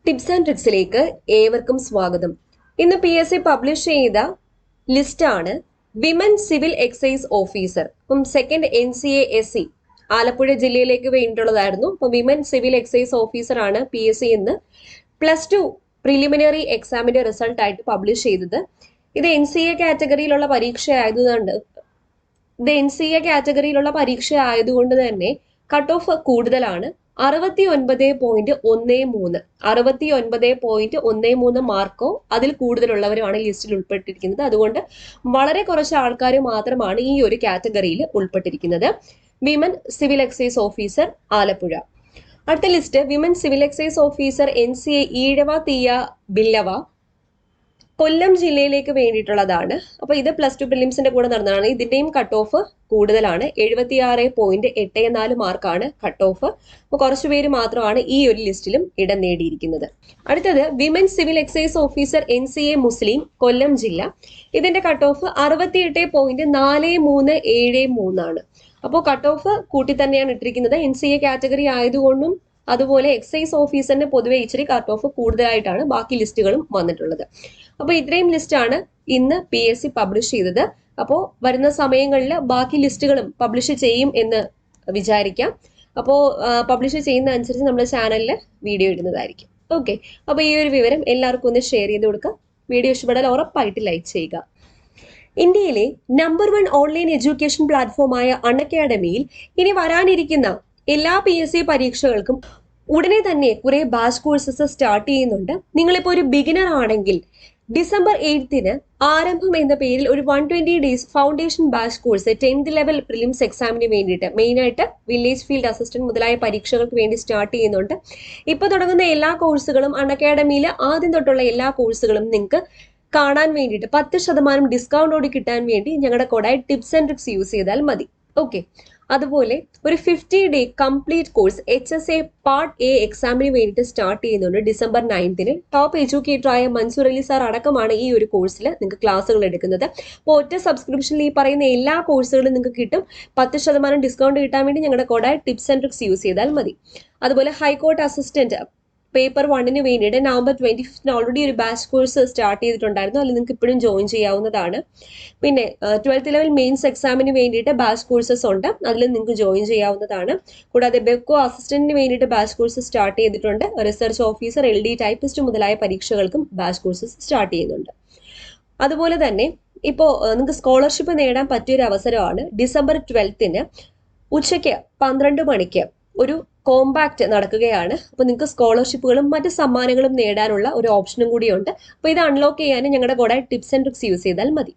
Tips and ട്രിക്സിലേക്ക് ഏവർക്കും സ്വാഗതം. ഇന്ന് PSC പബ്ലിഷ് ചെയ്ത ലിസ്റ്റാണ് വിമൻ സിവിൽ എക്സൈസ് ഓഫീസർ. അപ്പം സെക്കൻഡ് NCA SC ആലപ്പുഴ ജില്ലയിലേക്ക് വേണ്ടിയിട്ടുള്ളതായിരുന്നു. അപ്പം വിമൻ സിവിൽ എക്സൈസ് ഓഫീസർ ആണ് PSC ഇന്ന് +2 പ്രിലിമിനറി എക്സാമിന്റെ റിസൾട്ട് ആയിട്ട് പബ്ലിഷ് ചെയ്തത്. ഇത് NCA കാറ്റഗറിയിലുള്ള പരീക്ഷ ആയതുകൊണ്ട് തന്നെ കട്ട് ഓഫ് കൂടുതലാണ്. 69.13 മാർക്കോ അതിൽ കൂടുതലുള്ളവരുമാണ് ലിസ്റ്റിൽ ഉൾപ്പെട്ടിരിക്കുന്നത്. അതുകൊണ്ട് വളരെ കുറച്ച് ആൾക്കാർ മാത്രമാണ് ഈ ഒരു കാറ്റഗറിയിൽ ഉൾപ്പെട്ടിരിക്കുന്നത്. Women civil excise officer Alappuzha. അടുത്ത list women civil excise officer NCA Ezhava Thiyya Billava കൊല്ലം ജില്ലയിലേക്ക് വേണ്ടിയിട്ടുള്ളതാണ്. അപ്പൊ ഇത് +2 പ്രിലിംസിന്റെ കൂടെ നടന്നതാണ്. ഇതിന്റെയും കട്ട് ഓഫ് കൂടുതലാണ്. 76.84 മാർക്കാണ് കട്ട് ഓഫ്. അപ്പൊ കുറച്ചു പേര് മാത്രമാണ് ഈ ഒരു ലിസ്റ്റിലും ഇടം നേടിയിരിക്കുന്നത്. അടുത്തത് women civil excise officer NCA മുസ്ലിം കൊല്ലം ജില്ല. ഇതിന്റെ കട്ട് ഓഫ് 68.4373 ആണ്. അപ്പോൾ കട്ട് ഓഫ് കൂട്ടി തന്നെയാണ് ഇട്ടിരിക്കുന്നത്. NCA കാറ്റഗറി ആയതുകൊണ്ടും അതുപോലെ എക്സൈസ് ഓഫീസറിന് പൊതുവെ ഇച്ചിരി കട്ട് ഓഫ് കൂടുതലായിട്ടാണ് ബാക്കി ലിസ്റ്റുകളും വന്നിട്ടുള്ളത്. അപ്പോൾ ഇത്രയും ലിസ്റ്റാണ് ഇന്ന് PSC പബ്ലിഷ് ചെയ്തത്. അപ്പോൾ വരുന്ന സമയങ്ങളിൽ ബാക്കി ലിസ്റ്റുകളും പബ്ലിഷ് ചെയ്യും എന്ന് വിചാരിക്കാം. അപ്പോൾ പബ്ലിഷ് ചെയ്യുന്ന അനുസരിച്ച് നമ്മുടെ ചാനലിൽ വീഡിയോ ഇടുന്നതായിരിക്കും. ഓക്കെ, അപ്പോൾ ഈ ഒരു വിവരം എല്ലാവർക്കും ഒന്ന് ഷെയർ ചെയ്ത് കൊടുക്കുക. വീഡിയോ ഇഷ്ടപ്പെടാൻ ഉറപ്പായിട്ട് ലൈക്ക് ചെയ്യുക. ഇന്ത്യയിലെ നമ്പർ 1 ഓൺലൈൻ എഡ്യൂക്കേഷൻ പ്ലാറ്റ്ഫോമായ അൺഅക്കാഡമിയിൽ ഇനി വരാനിരിക്കുന്ന എല്ലാ PSC പരീക്ഷകൾക്കും ഉടനെ തന്നെ കുറെ ബാച്ച് കോഴ്സസ് സ്റ്റാർട്ട് ചെയ്യുന്നുണ്ട്. നിങ്ങളിപ്പോൾ ഒരു ബിഗിനർ ആണെങ്കിൽ December 8 ആരംഭം എന്ന പേരിൽ ഒരു 120 days foundation batch course 10th level prelims എക്സാമിന് വേണ്ടിയിട്ട് മെയിനായിട്ട് വില്ലേജ് ഫീൽഡ് അസിസ്റ്റന്റ് മുതലായ പരീക്ഷകൾക്ക് വേണ്ടി സ്റ്റാർട്ട് ചെയ്യുന്നുണ്ട്. ഇപ്പോൾ തുടങ്ങുന്ന എല്ലാ കോഴ്സുകളും അൺഅക്കാഡമിയിൽ ആദ്യം തൊട്ടുള്ള എല്ലാ കോഴ്സുകളും നിങ്ങൾക്ക് കാണാൻ വേണ്ടിയിട്ട് 10% ഡിസ്കൗണ്ടോട് കിട്ടാൻ വേണ്ടി ഞങ്ങളുടെ കോഡായി ടിപ്സ് ആൻഡ് ട്രിക്സ് യൂസ് ചെയ്താൽ മതി. ഓക്കെ, അതുപോലെ ഒരു 50 day complete course HSA part A എക്സാമിന് വേണ്ടിയിട്ട് സ്റ്റാർട്ട് ചെയ്യുന്നുണ്ട് December 9. ടോപ്പ് എഡ്യൂക്കേറ്റർ ആയ മൻസൂർ അലി സാർ അടക്കമാണ് ഈ ഒരു കോഴ്സിൽ നിങ്ങൾക്ക് ക്ലാസ്സുകൾ എടുക്കുന്നത്. അപ്പോൾ ഒറ്റ സബ്സ്ക്രിപ്ഷനിൽ ഈ പറയുന്ന എല്ലാ കോഴ്സുകളും നിങ്ങൾക്ക് കിട്ടും. 10% ഡിസ്കൗണ്ട് കിട്ടാൻ വേണ്ടി ഞങ്ങളുടെ കോഡായി ടിപ്സ് ആൻഡ് ട്രിക്സ് യൂസ് ചെയ്താൽ മതി. അതുപോലെ ഹൈക്കോർട്ട് അസിസ്റ്റന്റ് പേപ്പർ 1 വേണ്ടിയിട്ട് November 25 ഓൾറെഡി ഒരു ബാച്ച് കോഴ്സ് സ്റ്റാർട്ട് ചെയ്തിട്ടുണ്ടായിരുന്നു. അതിൽ നിങ്ങൾക്ക് ഇപ്പോഴും ജോയിൻ ചെയ്യാവുന്നതാണ്. പിന്നെ 12th ലെവൽ മെയിൻസ് എക്സാമിന് വേണ്ടിയിട്ട് ബാച്ച് കോഴ്സസ് ഉണ്ട്, അതിൽ നിങ്ങൾക്ക് ജോയിൻ ചെയ്യാവുന്നതാണ്. കൂടാതെ BEVCO അസിസ്റ്റന്റിന് വേണ്ടിയിട്ട് ബാച്ച് കോഴ്സ് സ്റ്റാർട്ട് ചെയ്തിട്ടുണ്ട്. റിസർച്ച് ഓഫീസർ, LD ടൈപ്പിസ്റ്റ് മുതലായ പരീക്ഷകൾക്കും ബാച്ച് കോഴ്സസ് സ്റ്റാർട്ട് ചെയ്യുന്നുണ്ട്. അതുപോലെ തന്നെ ഇപ്പോൾ നിങ്ങൾക്ക് സ്കോളർഷിപ്പ് നേടാൻ പറ്റിയൊരു അവസരമാണ്. December 12 ഉച്ചയ്ക്ക് 12 മണിക്ക് ഒരു കോമ്പാക്ട് നടക്കുകയാണ്. അപ്പോൾ നിങ്ങൾക്ക് സ്കോളർഷിപ്പുകളും മറ്റ് സമ്മാനങ്ങളും നേടാനുള്ള ഒരു ഓപ്ഷനും കൂടിയുണ്ട്. അപ്പോൾ ഇത് അൺലോക്ക് ചെയ്യാൻ ഞങ്ങളുടെ കൂടെ ടിപ്സ് ആൻഡ് ട്രിക്സ് യൂസ് ചെയ്താൽ മതി.